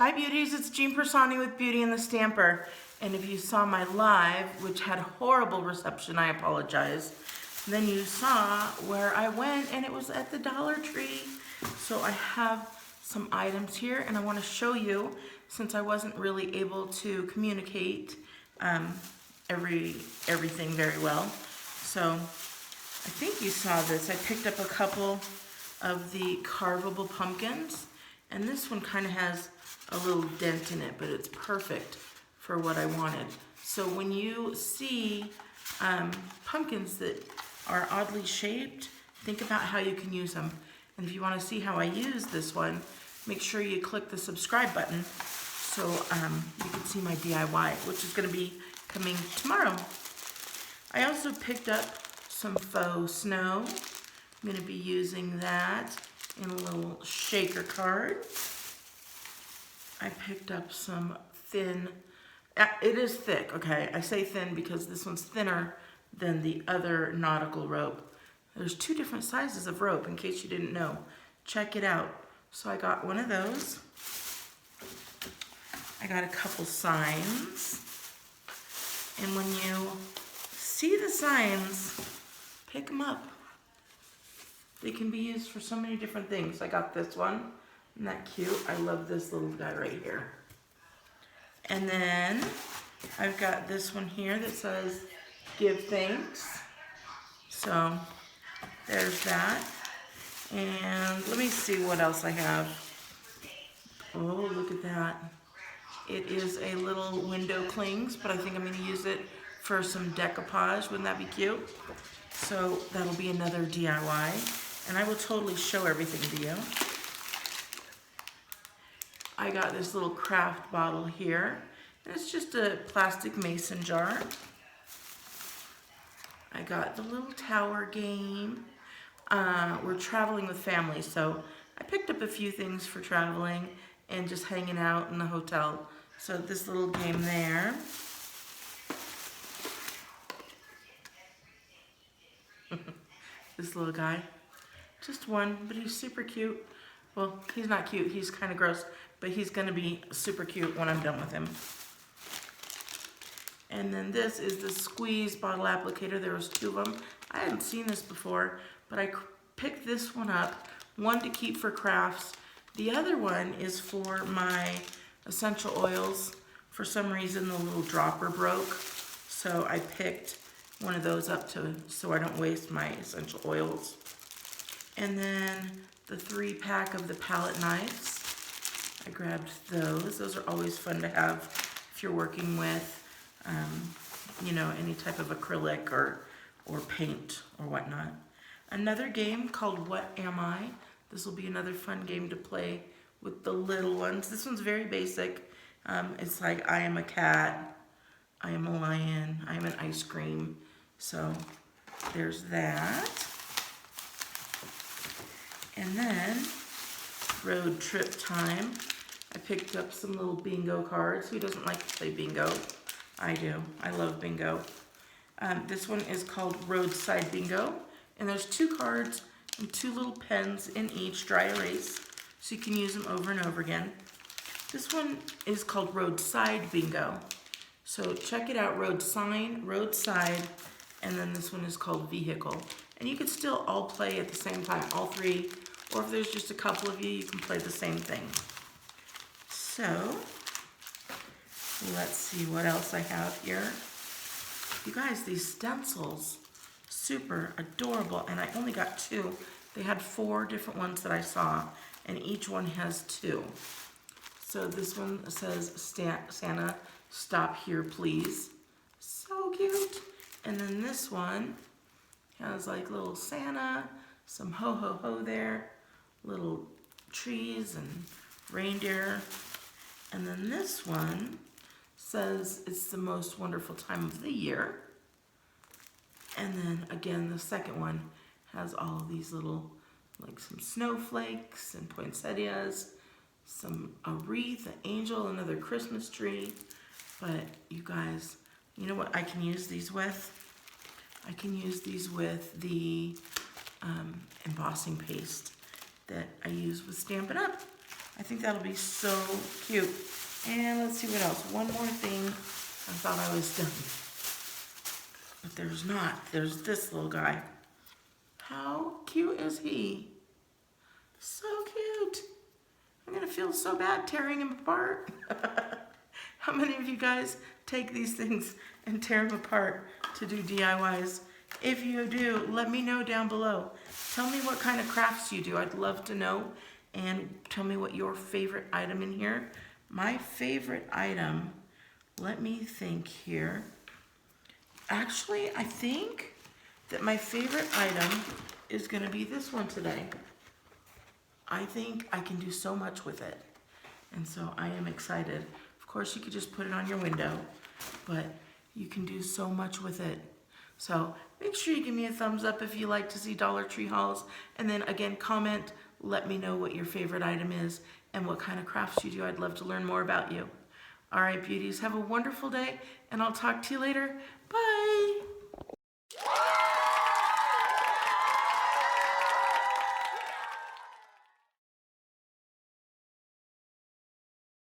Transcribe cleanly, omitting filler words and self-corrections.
Hi beauties, it's Jean Piersanti with Beauty and the Stamper. And if you saw my live, which had horrible reception, I apologize. Then you saw where I went and it was at the Dollar Tree. So I have some items here and I want to show you, since I wasn't really able to communicate everything very well. So I think you saw this. I picked up a couple of the carvable pumpkins, and this one kind of has a little dent in it, but it's perfect for what I wanted. So when you see pumpkins that are oddly shaped, think about how you can use them. And if you want to see how I use this one, make sure you click the subscribe button so you can see my DIY, which is going to be coming tomorrow. I also picked up some Faux Snow. I'm going to be using that in a little shaker card. I picked up some thin, it is thick, okay? I say thin because this one's thinner than the other nautical rope. There's two different sizes of rope, in case you didn't know. Check it out. So I got one of those. I got a couple signs. And when you see the signs, pick them up. They can be used for so many different things. I got this one. Isn't that cute? I love this little guy right here. And then I've got this one here that says, give thanks. So there's that. And let me see what else I have. Oh, look at that. It is a little window clings, but I think I'm going to use it for some decoupage. Wouldn't that be cute? So that'll be another DIY. And I will totally show everything to you. I got this little craft bottle here. And it's just a plastic mason jar. I got the little tower game. We're traveling with family, so I picked up a few things for traveling and just hanging out in the hotel. So this little game there. This little guy. Just one, but he's super cute. Well, he's not cute, he's kind of gross, but he's going to be super cute when I'm done with him. And then this is the squeeze bottle applicator. There was two of them. I hadn't seen this before, but I picked this one up. One to keep for crafts. The other one is for my essential oils. For some reason, the little dropper broke, so I picked one of those up so I don't waste my essential oils. And then the 3-pack of the palette knives. I grabbed those. Those are always fun to have if you're working with, you know, any type of acrylic or paint or whatnot. Another game called What Am I? This will be another fun game to play with the little ones. This one's very basic. It's like I am a cat, I am a lion, I am an ice cream. So there's that. And then road trip time. I picked up some little bingo cards. Who doesn't like to play bingo? I do. I love bingo. This one is called Roadside Bingo. And there's 2 cards and 2 little pens in each, dry erase, so you can use them over and over again. This one is called Roadside Bingo. So check it out, road sign, roadside, and then this one is called Vehicle. And you could still all play at the same time, all 3, or if there's just a couple of you, you can play the same thing. So, let's see what else I have here. You guys, these stencils, super adorable, and I only got 2. They had 4 different ones that I saw, and each one has 2. So this one says, Santa, stop here, please. So cute. And then this one has like little Santa, some ho ho ho there, little trees and reindeer. And then this one says it's the most wonderful time of the year. And then again, the second one has all of these little, like some snowflakes and poinsettias, a wreath, an angel, another Christmas tree. But you guys, you know what I can use these with? I can use these with the embossing paste that I use with Stampin' Up. I think that'll be so cute. And let's see what else. One more thing. I thought I was done. But there's not. There's this little guy. How cute is he? So cute. I'm going to feel so bad tearing him apart. How many of you guys take these things and tear them apart to do DIYs? If you do, let me know down below. Tell me what kind of crafts you do. I'd love to know. And tell me what your favorite item in here. My favorite item, let me think here. Actually, I think that my favorite item is going to be this one today. I think I can do so much with it. And so I am excited. Of course, you could just put it on your window, but you can do so much with it. So make sure you give me a thumbs up if you like to see Dollar Tree hauls. And then again, comment, let me know what your favorite item is and what kind of crafts you do. I'd love to learn more about you. All right, beauties, have a wonderful day, and I'll talk to you later. Bye.